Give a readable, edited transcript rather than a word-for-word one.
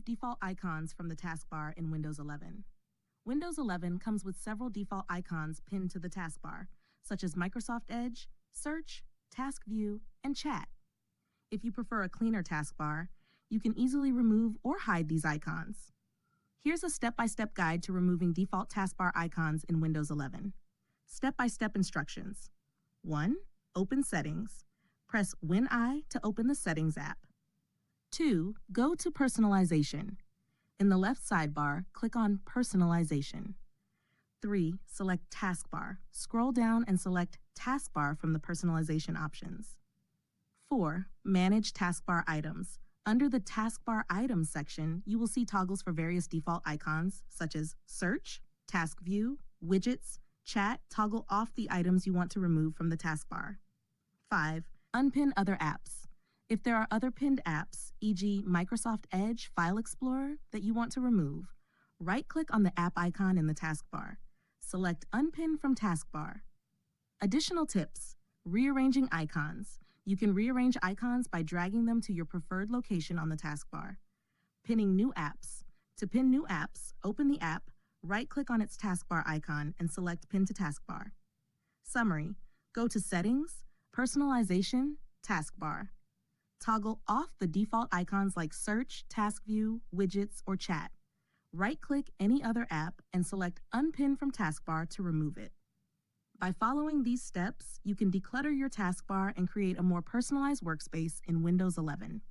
remove default icons from the taskbar in Windows 11. Windows 11 comes with several default icons pinned to the taskbar, such as Microsoft Edge, Search, Task View, and Chat. If you prefer a cleaner taskbar, you can easily remove or hide these icons. Here's a step-by-step guide to removing default taskbar icons in Windows 11. Step-by-step instructions. 1. Open Settings. Press Win-I to open the Settings app. 2. Go to Personalization. In the left sidebar, click on Personalization. 3. Select Taskbar. Scroll down and select Taskbar from the personalization options. 4. Manage Taskbar Items. Under the Taskbar Items section, you will see toggles for various default icons, such as Search, Task View, Widgets, Chat. Toggle off the items you want to remove from the taskbar. 5. Unpin other apps. If there are other pinned apps, e.g. Microsoft Edge File Explorer, that you want to remove, right-click on the app icon in the taskbar. Select Unpin from Taskbar. Additional tips: rearranging icons. You can rearrange icons by dragging them to your preferred location on the taskbar. Pinning new apps. To pin new apps, open the app, right-click on its taskbar icon, and select Pin to Taskbar. Summary: go to Settings, Personalization, Taskbar. Toggle off the default icons like Search, Task View, Widgets, or Chat. Right-click any other app and select Unpin from Taskbar to remove it. By following these steps, you can declutter your taskbar and create a more personalized workspace in Windows 11.